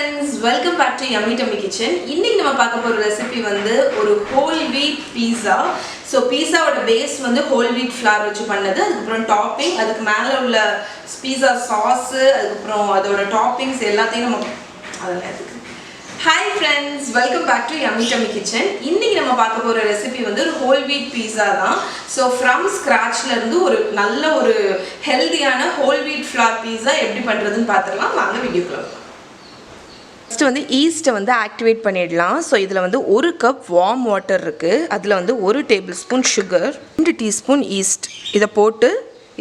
friends, welcome back to Yummy Tummy Kitchen. இன்னைக்கு நம்ம பார்க்க போற ரெசிபி வந்து ஒரு whole wheat pizza. So pizza ஓட பேஸ் வந்து whole wheat flour வச்சு பண்ணது. அதுக்கு அப்புறம் டாப்பிங், அதுக்கு மேல உள்ள pizza sauce, அதுக்கு அப்புறம் அதோட டாப்பிங்ஸ் எல்லாத்தையும் நம்ம அதெல்லாம் எடுத்துக்கலாம். Hi friends, welcome back to Yummy Tummy Kitchen. இன்னைக்கு நம்ம பார்க்க போற ரெசிபி வந்து ஒரு whole wheat pizza தான். So from scratchல இருந்து ஒரு நல்ல ஒரு ஹெல்தியான whole wheat flour pizza எப்படி பண்றதுன்னு பார்த்திடலாம். வாங்க வீடியோக்குள்ள போலாம். ஃபர்ஸ்ட் வந்து ஈஸ்ட்டை வந்து ஆக்டிவேட் பண்ணிடலாம். ஸோ இதில் வந்து 1 கப் வார்ம் வாட்டர் இருக்குது. அதில் வந்து 1 table spoon sugar, 2 teaspoon east இதை போட்டு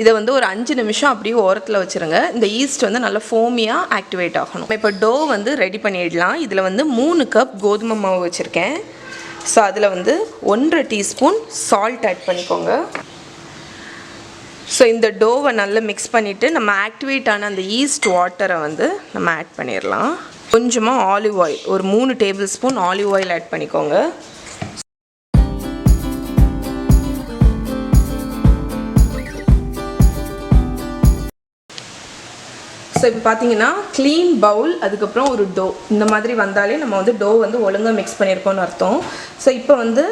இதை வந்து ஒரு 5 நிமிஷம் அப்படியே ஓரத்தில் வச்சுருங்க. இந்த ஈஸ்ட் வந்து நல்லா ஃபோமியாக ஆக்டிவேட் ஆகணும். இப்போ டோ வந்து ரெடி பண்ணிடலாம். இதில் வந்து 3 கப் கோதுமை மாவு வச்சுருக்கேன். ஸோ அதில் வந்து 1.5 டீஸ்பூன் சால்ட் ஆட் பண்ணிக்கோங்க. ஸோ இந்த டோவை நல்லா மிக்ஸ் பண்ணிவிட்டு நம்ம ஆக்டிவேட் ஆன அந்த ஈஸ்ட் வாட்டரை வந்து நம்ம ஆட் பண்ணிடலாம். கொஞ்சமாக ஆலிவ் ஆயில், ஒரு 3 tablespoon olive oil add பண்ணிக்கோங்க. ஸோ இப்போ பார்த்தீங்கன்னா க்ளீன் பவுல், அதுக்கப்புறம் ஒரு டோ இந்த மாதிரி வந்தாலே நம்ம வந்து டோ வந்து ஒழுங்காக மிக்ஸ் பண்ணியிருக்கோம்னு அர்த்தம். ஸோ இப்போ வந்து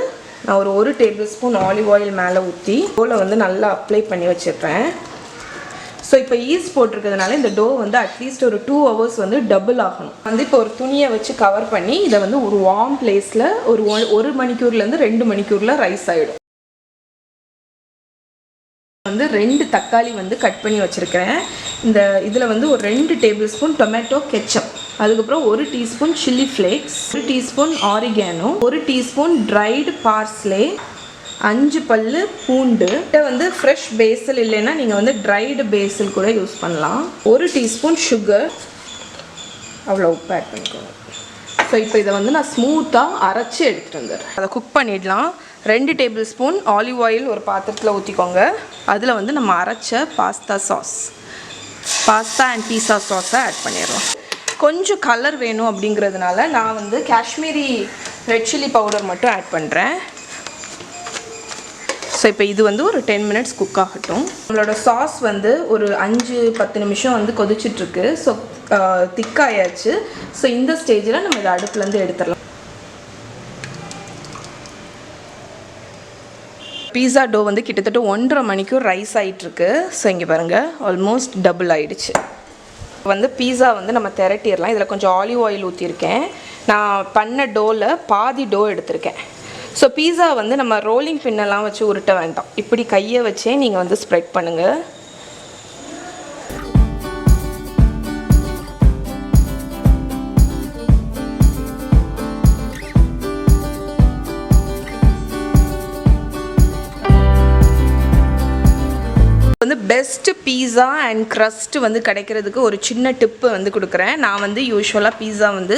நான் ஒரு டேபிள் ஸ்பூன் ஆலிவ் ஆயில் மேலே ஊற்றி டோவில் வந்து நல்லா அப்ளை பண்ணி வச்சிடுறேன். ஸோ இப்போ ஈஸ்ட் போட்டிருக்கிறதுனால இந்த டோ வந்து அட்லீஸ்ட் ஒரு 2 hours வந்து டபுள் ஆகணும். வந்து இப்போ ஒரு துணியை வச்சு கவர் பண்ணி இதை வந்து ஒரு வார்ம் பிளேஸில் ஒரு 1 மணிக்கூர்லேருந்து 2 மணிக்கூரில் ரைஸ் ஆகிடும். வந்து 2 தக்காளி வந்து கட் பண்ணி வச்சுருக்கிறேன். இந்த இதில் வந்து ஒரு 2 டேபிள் ஸ்பூன் டொமேட்டோ கெச்சப், அதுக்கப்புறம் 1 teaspoon chilli flakes, 1 teaspoon oregano, 1 teaspoon dried parsley, 5 பல்லு பூண்டு. இதை வந்து ஃப்ரெஷ் பேசில் இல்லைன்னா நீங்கள் வந்து ட்ரைடு பேசில் கூட யூஸ் பண்ணலாம். 1 டீஸ்பூன் சுகர், அவ்வளோ உப்பு ஆட் பண்ணிக்கோங்க. ஸோ இப்போ இதை வந்து நான் ஸ்மூத்தாக அரைச்சி எடுத்துகிட்டு வந்துடுறேன். அதை குக் பண்ணிடலாம். 2 டேபிள் ஸ்பூன் ஆலிவ் ஆயில் ஒரு பாத்திரத்தில் ஊற்றிக்கோங்க. அதில் வந்து நம்ம அரைச்ச பாஸ்தா அண்ட் பீஸா சாஸை ஆட் பண்ணிடுறோம். கொஞ்சம் கலர் வேணும் அப்படிங்கிறதுனால நான் வந்து காஷ்மீரி ரெட் சில்லி பவுடர் மட்டும் ஆட் பண்ணுறேன். ஸோ இப்போ இது வந்து ஒரு 10 minutes குக் ஆகட்டும். நம்மளோட சாஸ் வந்து ஒரு 5-10 நிமிஷம் வந்து கொதிச்சிட்ருக்கு. ஸோ திக்காயாச்சு. ஸோ இந்த ஸ்டேஜில் நம்ம இதை அடுப்புலேருந்து எடுத்துடலாம். பீஸா டோ வந்து கிட்டத்தட்ட 1.5 மணிக்கூர் ரைஸ் ஆகிட்டுருக்கு. ஸோ இங்கே பாருங்கள், ஆல்மோஸ்ட் டபுள் ஆகிடுச்சு. வந்து பீஸா வந்து நம்ம திரட்டிடலாம். இதில் கொஞ்சம் ஆலிவ் ஆயில் ஊற்றிருக்கேன். நான் பண்ண டோவில் பாதி டோ எடுத்திருக்கேன். ஸோ பீஸா வந்து நம்ம ரோலிங் பின்னெல்லாம் வச்சு உருட்ட வேண்டாம். இப்படி கையை வச்சே நீங்கள் வந்து ஸ்ப்ரெட் பண்ணுங்கள். வந்து பெஸ்ட்டு பீஸா அண்ட் க்ரஸ்ட் வந்து கிடைக்கிறதுக்கு ஒரு சின்ன டிப்பு வந்து கொடுக்குறேன். நான் வந்து யூஸ்வலாக பீஸா வந்து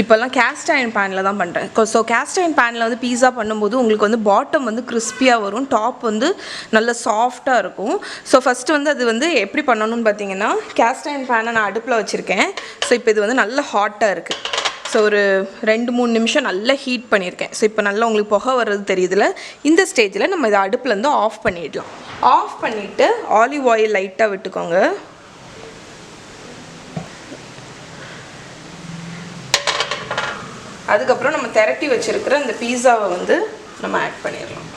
இப்போல்லாம் கேஸ்ட் அயர்ன் பேனில் தான் பண்ணுறேன். ஸோ கேஸ்ட் அயர்ன் பேனில் வந்து பீஸா பண்ணும்போது உங்களுக்கு வந்து பாட்டம் வந்து கிறிஸ்பியாக வரும், டாப் வந்து நல்ல சாஃப்டாக இருக்கும். ஸோ ஃபஸ்ட்டு வந்து அது வந்து எப்படி பண்ணணும்னு பார்த்தீங்கன்னா, கேஸ்ட் அயர்ன் பேனை நான் அடுப்பில் வச்சுருக்கேன். ஸோ இப்போ இது வந்து நல்ல ஹாட்டாக இருக்குது. ஸோ ஒரு 2-3 நிமிஷம் நல்லா ஹீட் பண்ணியிருக்கேன். ஸோ இப்போ நல்லா உங்களுக்கு புகை வர்றது தெரியுதுல. இந்த ஸ்டேஜில் நம்ம இதை அடுப்புலேருந்து ஆஃப் பண்ணிடலாம். ஆஃப் பண்ணிவிட்டு ஆலிவ் ஆயில் லைட்டாக விட்டுக்கோங்க. அதுக்கப்புறம் நம்ம திரட்டி வச்சுருக்கிற இந்த பீஸாவை வந்து நம்ம ஆட் பண்ணிடலாம்.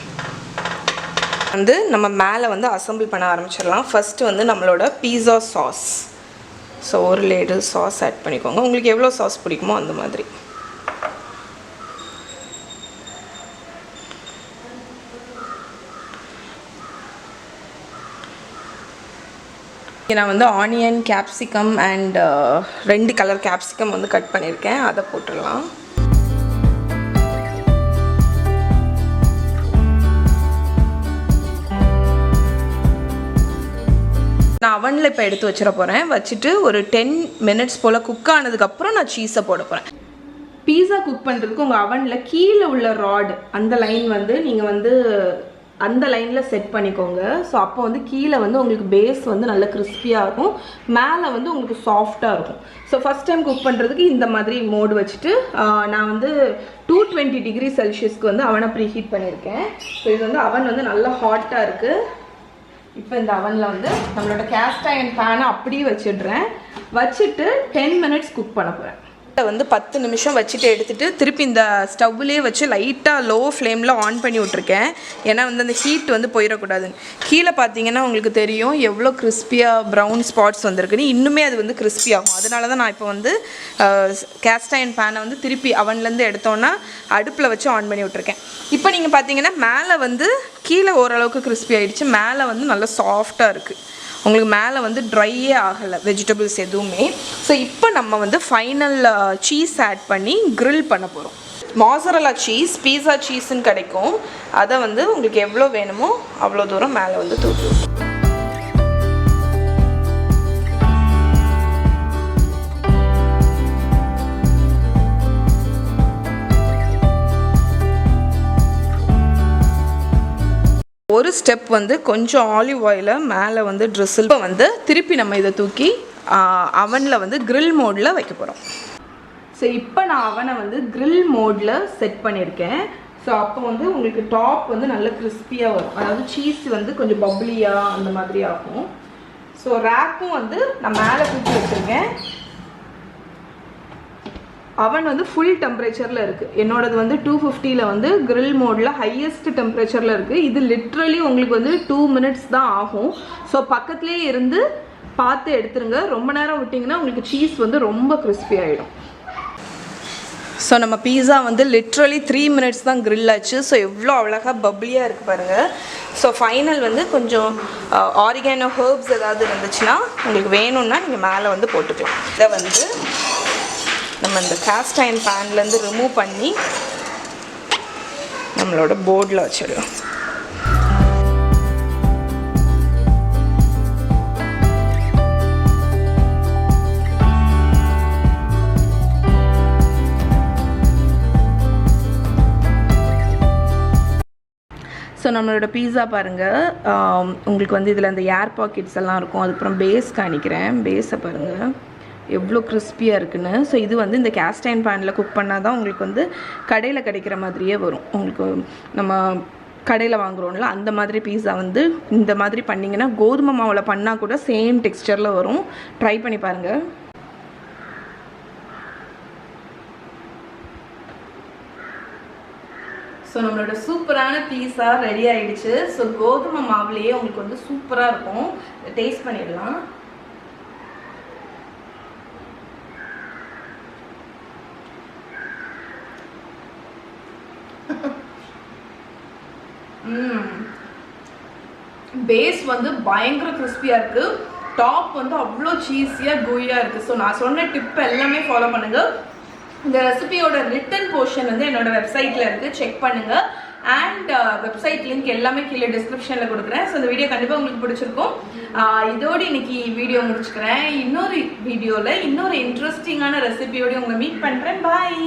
வந்து நம்ம மேலே வந்து அசம்பிள் பண்ண ஆரம்பிச்சிடலாம். ஃபஸ்ட்டு வந்து நம்மளோட பீஸா சாஸ். ஸோ ஒரு லேடில் சாஸ் ஆட் பண்ணிக்கோங்க. உங்களுக்கு எவ்வளோ சாஸ் பிடிக்குமோ அந்த மாதிரி. நான் வந்து onion, capsicum and 2 colour capsicum வந்து கட் பண்ணியிருக்கேன். அதை போட்டுடலாம். நான் அவனில் இப்போ எடுத்து வச்சிட போகிறேன். வச்சுட்டு ஒரு 10 minutes போல் குக் ஆனதுக்கப்புறம் நான் சீஸை போட போகிறேன். பீஸா குக் பண்ணுறதுக்கு உங்கள் அவனில் கீழே உள்ள ராட் அந்த லைன் வந்து நீங்கள் வந்து அந்த லைனில் செட் பண்ணிக்கோங்க. ஸோ அப்போ வந்து கீழே வந்து உங்களுக்கு பேஸ் வந்து நல்ல கிறிஸ்பியாக இருக்கும், மேலே வந்து உங்களுக்கு சாஃப்டாக இருக்கும். ஸோ ஃபஸ்ட் டைம் குக் பண்ணுறதுக்கு இந்த மாதிரி மோடு வச்சுட்டு நான் வந்து 220 degree செல்சியஸ்க்கு வந்து அவனை ப்ரீ ஹீட் பண்ணியிருக்கேன். ஸோ இது வந்து அவன் வந்து நல்லா ஹாட்டாக இருக்குது. இப்போ இந்த அவனில் வந்து நம்மளோட கேஸ்ட் அயர்ன் பேனை அப்படியே வச்சிடுறேன். வச்சுட்டு 10 minutes குக் பண்ண போகிறேன். வந்து 10 நிமிஷம் வச்சுட்டு எடுத்துகிட்டு திருப்பி இந்த ஸ்டவ்லேயே வச்சு லைட்டாக லோ ஃப்ளேமில் ஆன் பண்ணி விட்ருக்கேன். ஏன்னா வந்து அந்த ஹீட் வந்து போயிடக்கூடாதுன்னு. கீழே பார்த்தீங்கன்னா உங்களுக்கு தெரியும் எவ்வளோ கிறிஸ்பியாக ப்ரௌன் ஸ்பாட்ஸ் வந்திருக்குன்னு. இன்னுமே அது வந்து கிறிஸ்பி ஆகும். அதனால தான் நான் இப்போ வந்து கேஸ்ட் அயர்ன் பேனை வந்து திருப்பி அவன்லேருந்து எடுத்தோன்னா அடுப்பில் வச்சு ஆன் பண்ணி விட்ருக்கேன். இப்போ நீங்கள் பார்த்தீங்கன்னா மேலே வந்து கீழே ஓரளவுக்கு கிறிஸ்பி ஆகிடுச்சு, மேலே வந்து நல்லா சாஃப்டாக இருக்குது. உங்களுக்கு மேலே வந்து ட்ரையே ஆகலை வெஜிடபிள்ஸ் எதுவுமே. ஸோ இப்போ நம்ம வந்து ஃபைனல் சீஸ் ஆட் பண்ணி க்ரில் பண்ண போகிறோம். மாசரலா சீஸ், பீஸா சீஸ்ன்னு கிடைக்கும். அதை வந்து உங்களுக்கு எவ்வளோ வேணுமோ அவ்வளோ தூரம் மேலே வந்து தூக்கி விட்டு ஒரு ஸ்டெப் வந்து கொஞ்சம் ஆலிவ் ஆயிலை மேலே வந்து ட்ரிசில் வந்து திருப்பி நம்ம இதை தூக்கி அவனில் வந்து க்ரில் மோடில் வைக்க போகிறோம். ஸோ இப்போ நான் அவனை வந்து க்ரில் மோடில் செட் பண்ணியிருக்கேன். ஸோ அப்போ வந்து உங்களுக்கு டாப் வந்து நல்ல கிறிஸ்பியாக வரும். அதாவது சீஸ் வந்து கொஞ்சம் பப்ளியாக அந்த மாதிரி ஆகும். ஸோ ரேக்கும் வந்து நான் மேலே தூக்கி வச்சுருக்கேன். அவன் வந்து ஃபுல் டெம்பரேச்சரில் இருக்குது. என்னோடது வந்து 250 வந்து க்ரில் மோடில் ஹையஸ்ட் டெம்பரேச்சரில் இருக்குது. இது லிட்ரலி உங்களுக்கு வந்து 2 மினிட்ஸ் தான் ஆகும். ஸோ பக்கத்துலேயே இருந்து பார்த்து எடுத்துருங்க. ரொம்ப நேரம் விட்டிங்கன்னா உங்களுக்கு சீஸ் வந்து ரொம்ப கிறிஸ்பி ஆகிடும். ஸோ நம்ம பீஸா வந்து லிட்ரலி 3 மினிட்ஸ் தான் க்ரில் ஆச்சு. ஸோ எவ்வளோ அழகாக பப்ளியாக இருக்குது பாருங்கள். ஸோ ஃபைனல் வந்து கொஞ்சம் ஆரிகானோ ஹர்ப்ஸ் ஏதாவது இருந்துச்சுன்னா உங்களுக்கு வேணும்னா நீங்கள் மேலே வந்து போட்டுக்கலாம். இதை வந்து நம்ம இந்த கேஸ்ட் அயர்ன் பேன்லேருந்து ரிமூவ் பண்ணி நம்மளோட போர்டில் வச்சிடுவோம். ஸோ நம்மளோட பீஸா பாருங்கள். உங்களுக்கு வந்து இதில் அந்த ஏர் பாக்கெட்ஸ் எல்லாம் இருக்கும். அதுக்கப்புறம் பேஸ் காணிக்கிறேன். பேஸை பாருங்கள் எவ்வளோ கிறிஸ்பியாக இருக்குன்னு. ஸோ இது வந்து இந்த கேஸ்ட் அயர்ன் பேனில் குக் பண்ணால் தான் உங்களுக்கு வந்து கடையில் கிடைக்கிற மாதிரியே வரும். உங்களுக்கு நம்ம கடையில் வாங்குகிறோம்ல அந்த மாதிரி பீஸா வந்து இந்த மாதிரி பண்ணிங்கன்னா கோதுமை மாவில் பண்ணால் கூட சேம் டெக்ஸ்டரில் வரும். ட்ரை பண்ணி பாருங்கள். ஸோ நம்மளோட சூப்பரான பீஸா ரெடி ஆகிடுச்சு. ஸோ கோதுமை மாவுலேயே உங்களுக்கு வந்து சூப்பராக இருக்கும். டேஸ்ட் பண்ணிடலாம். பேஸ் வந்து பயங்கர கிறிஸ்பியாக இருக்குது. டாப் வந்து அவ்வளோ சீஸியாக கூயாக இருக்குது. ஸோ நான் சொன்ன டிப் எல்லாமே ஃபாலோ பண்ணுங்கள். இந்த ரெசிபியோட ரிட்டன் போர்ஷன் வந்து என்னோட வெப்சைட்டில் இருக்குது, செக் பண்ணுங்கள். அண்ட் வெப்சைட் லிங்க் எல்லாமே கீழே டிஸ்கிரிப்ஷனில் கொடுக்குறேன். ஸோ இந்த வீடியோ கண்டிப்பாக உங்களுக்கு பிடிச்சிருக்கும். இதோடு இன்னைக்கு வீடியோ முடிச்சுக்கிறேன். இன்னொரு வீடியோவில் இன்னொரு இன்ட்ரெஸ்டிங்கான ரெசிபியோடு உங்களை மீட் பண்ணுறேன். பாய்.